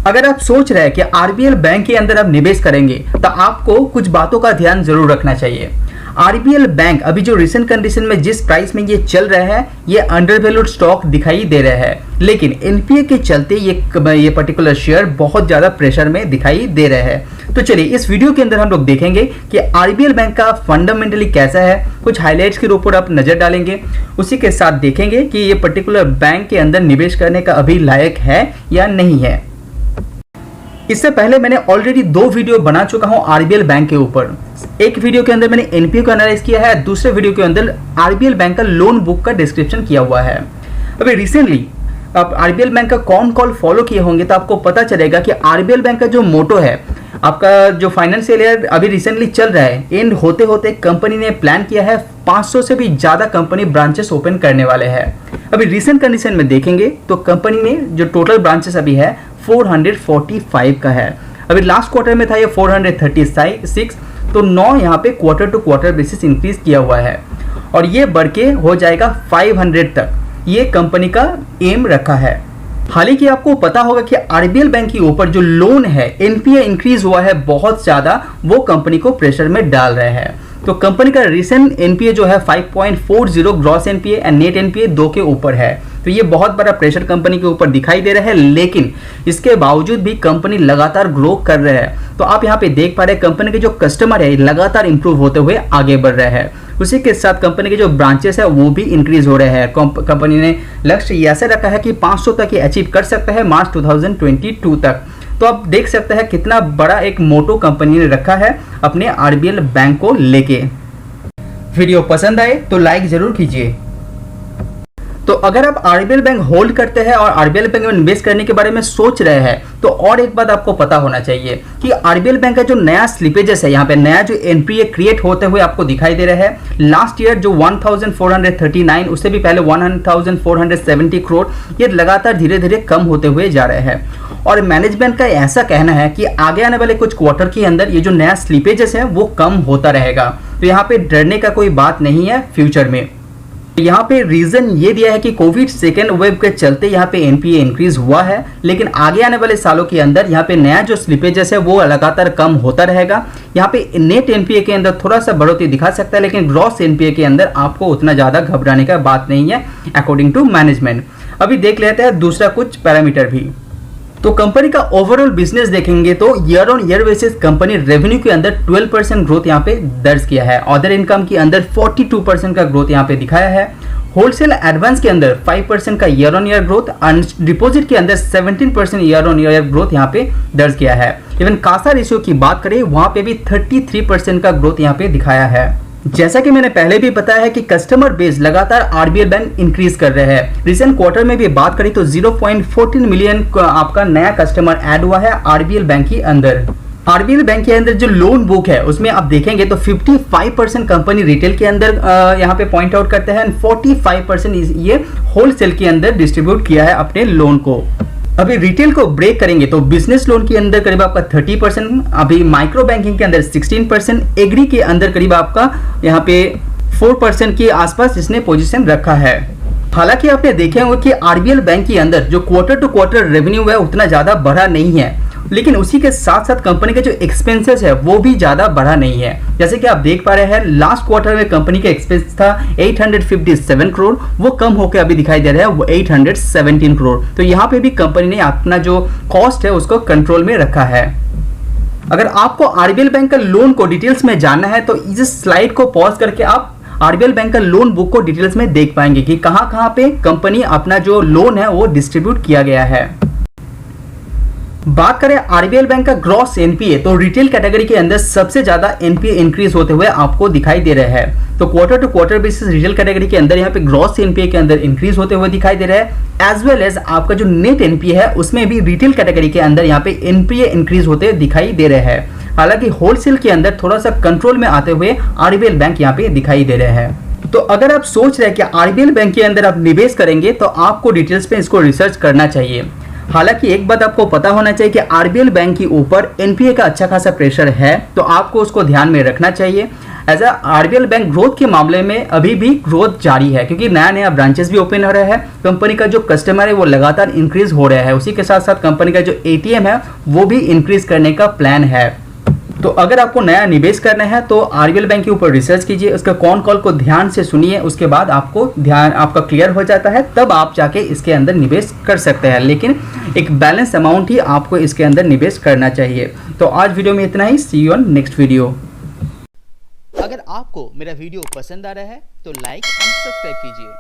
अगर आप सोच रहे हैं कि आरबीएल बैंक के अंदर आप निवेश करेंगे तो आपको कुछ बातों का ध्यान जरूर रखना चाहिए। आरबीएल बैंक अभी जो रिसेंट कंडीशन में जिस प्राइस में ये चल रहा है, ये अंडर वैल्यूड स्टॉक दिखाई दे रहा है, लेकिन एनपीए के चलते ये पर्टिकुलर शेयर बहुत ज़्यादा प्रेशर में दिखाई दे रहा है। तो चलिए इस वीडियो के अंदर हम लोग देखेंगे कि आरबीएल बैंक का फंडामेंटली कैसा है, कुछ हाइलाइट्स के ऊपर आप नज़र डालेंगे, उसी के साथ देखेंगे कि ये पर्टिकुलर बैंक के अंदर निवेश करने का अभी लायक है या नहीं है। इससे पहले मैंने ऑलरेडी 2 वीडियो बना चुका हूं आरबीएल बैंक के ऊपर। एक वीडियो के अंदर मैंने एनपीए को एनालाइज किया है, दूसरे वीडियो के अंदर आरबीएल बैंक का लोन बुक का डिस्क्रिप्शन किया हुआ है। अभी रिसेंटली आप आरबीएल बैंक का कॉल फॉलो किए होंगे तो आपको पता चलेगा कि आरबीएल बैंक का जो मोटो है, आपका जो फाइनेंशियल ईयर अभी रिसेंटली चल रहा है, एंड होते होते कंपनी ने प्लान किया है 500 से भी ज़्यादा कंपनी ब्रांचेस ओपन करने वाले हैं। अभी रिसेंट कंडीशन में देखेंगे तो कंपनी ने जो टोटल ब्रांचेस अभी है 445 का है। अभी लास्ट क्वार्टर में था ये 436, तो 9 यहाँ पे quarter to quarter basis increase किया हुआ है और ये बढ़ के हो जाएगा 500 तक, ये कंपनी का एम रखा है। हालांकि आपको पता होगा कि आरबीएल बैंक के ऊपर जो लोन है, एनपीए इंक्रीज हुआ है बहुत ज़्यादा, वो कंपनी को प्रेशर में डाल रहा है। तो कंपनी का रिसेंट एनपीए जो है 5.40 gross NPA and net NPA 2 के ऊपर है। तो ये बहुत बड़ा प्रेशर कंपनी के ऊपर दिखाई दे रहा है, लेकिन इसके बावजूद भी कंपनी लगातार ग्रो कर रहा है। तो आप यहाँ पे देख पा रहे हैं कंपनी के जो कस्टमर है लगातार इंप्रूव होते हुए आगे बढ़ रहे हैं। उसी के साथ कंपनी के जो ब्रांचेस है वो भी इंक्रीज हो रहे हैं। कंपनी ने लक्ष्य ऐसे रखा है कि 500 तक ये अचीव कर सकता है मार्च 2022 तक। तो आप देख सकते हैं कितना बड़ा एक मोटो कंपनी ने रखा है अपने आरबीएल बैंक को लेके। वीडियो पसंद आए तो लाइक जरूर कीजिए। तो अगर आप आरबीएल बैंक होल्ड करते हैं और आरबीएल बैंक में निवेश करने के बारे में सोच रहे हैं तो और एक बात आपको पता होना चाहिए कि आरबीएल बैंक का जो नया स्लिपेजेस है, यहाँ पे नया जो एनपीए क्रिएट होते हुए आपको दिखाई दे रहा है, लास्ट ईयर जो 1439, उससे भी पहले 1470 करोड़, ये लगातार धीरे धीरे कम होते हुए जा रहे हैं। और मैनेजमेंट का ऐसा कहना है कि आगे आने वाले कुछ क्वार्टर के अंदर ये जो नया स्लिपेजेस है वो कम होता रहेगा। तो यहाँ पे डरने का कोई बात नहीं है फ्यूचर में। यहाँ पे रीजन ये दिया है कि कोविड सेकेंड वेव के चलते यहाँ पे एनपीए इंक्रीज हुआ है, लेकिन आगे आने वाले सालों के अंदर यहाँ पे नया जो स्लिपेजेस है वो लगातार कम होता रहेगा। यहाँ पे नेट एनपीए के अंदर थोड़ा सा बढ़ोतरी दिखा सकता है, लेकिन ग्रॉस एनपीए के अंदर आपको उतना ज्यादा घबराने का बात नहीं है अकॉर्डिंग टू मैनेजमेंट। अभी देख लेते हैं दूसरा कुछ पैरामीटर भी। तो कंपनी का ओवरऑल बिजनेस देखेंगे तो year on year basis company revenue के अंदर 12% ग्रोथ यहाँ पे दर्ज किया है। अदर इनकम के अंदर 42% का ग्रोथ यहाँ पे दिखाया है। होलसेल एडवांस के अंदर 5% का year on year growth, deposit के अंदर 17% ईयर ऑन ईयर ग्रोथ यहाँ पे दर्ज किया है। इवन कासा रेशियो की बात करें वहां पे भी 33% का ग्रोथ यहाँ पे दिखाया है। जैसा कि मैंने पहले भी बताया है कि कस्टमर बेस लगातार आरबीएल बैंक इंक्रीज कर रहे हैं। रिसेंट क्वार्टर में भी बात करें तो 0.14 मिलियन आपका नया कस्टमर ऐड हुआ है आरबीएल बैंक के अंदर। आरबीएल बैंक के अंदर जो लोन बुक है उसमें आप देखेंगे तो 55% कंपनी रिटेल के अंदर यहाँ पे पॉइंट आउट करते हैं, 45% ये होलसेल के अंदर डिस्ट्रीब्यूट किया है अपने लोन को। अभी रिटेल को ब्रेक करेंगे तो बिजनेस लोन के अंदर करीब आपका 30%, अभी माइक्रो बैंकिंग के अंदर 16%, एग्री के अंदर करीब आपका यहाँ पे 4% के आसपास इसने पोजीशन रखा है। हालांकि आपने देखे होंगे कि आरबीएल बैंक के अंदर जो क्वार्टर टू क्वार्टर रेवेन्यू है उतना ज्यादा बढ़ा नहीं है, लेकिन उसी के साथ साथ कंपनी के जो एक्सपेंसेस है वो भी ज्यादा बढ़ा नहीं है। जैसे कि आप देख पा रहे हैं लास्ट क्वार्टर में कंपनी का एक्सपेंस था 857 करोड़, वो कम होकर अभी दिखाई दे रहा है वो 817 करोड़। तो यहाँ पे भी कंपनी ने अपना जो कॉस्ट है उसको कंट्रोल में रखा है। अगर आपको आरबीएल बैंक का लोन को डिटेल्स में जानना है तो इस स्लाइड को पॉज करके आप आरबीएल बैंक का लोन बुक को डिटेल्स में देख पाएंगे कि कहां कहां पे कंपनी अपना जो लोन है वो डिस्ट्रीब्यूट किया गया है। बात करें आरबीएल बैंक का ग्रॉस एनपीए तो रिटेल कैटेगरी के अंदर सबसे ज्यादा एनपीए इंक्रीज होते हुए आपको दिखाई दे रहा है। तो quarter to quarter basis retail category के अंदर यहाँ पे ग्रॉस एनपीए के अंदर इंक्रीज होते हुए दिखाई दे रहा है, एज वेल एज आपका जो नेट एनपीए है उसमें भी रिटेल कैटेगरी के अंदर यहाँ पे एनपीए इंक्रीज होते दिखाई दे रहे हैं। हालांकि होलसेल के अंदर थोड़ा सा कंट्रोल में आते हुए आरबीएल बैंक यहाँ पे दिखाई दे रहे हैं। तो अगर आप सोच रहे हैं कि आरबीएल बैंक के अंदर आप निवेश करेंगे तो आपको डिटेल्स पे इसको रिसर्च करना चाहिए। हालांकि एक बात आपको पता होना चाहिए कि आरबीएल बैंक के ऊपर एनपीए का अच्छा खासा प्रेशर है, तो आपको उसको ध्यान में रखना चाहिए। As a RBL Bank growth के मामले में अभी भी ग्रोथ जारी है, क्योंकि नया नया ब्रांचेस भी ओपन हो रहा है। कंपनी का जो कस्टमर है वो लगातार इंक्रीज हो रहा है। उसी के साथ साथ कंपनी का जो एटीएम है वो भी इंक्रीज करने का प्लान है। तो अगर आपको नया निवेश करना है तो आरबीएल बैंक के ऊपर रिसर्च कीजिए, उसका कौन कॉल को ध्यान से सुनिए, उसके बाद आपको ध्यान आपका क्लियर हो जाता है, तब आप जाके इसके अंदर निवेश कर सकते हैं। लेकिन एक बैलेंस अमाउंट ही आपको इसके अंदर निवेश करना चाहिए। तो आज वीडियो में इतना ही। सी यू ऑन नेक्स्ट वीडियो। अगर आपको मेरा वीडियो पसंद आ रहा है तो लाइक एंड सब्सक्राइब कीजिए।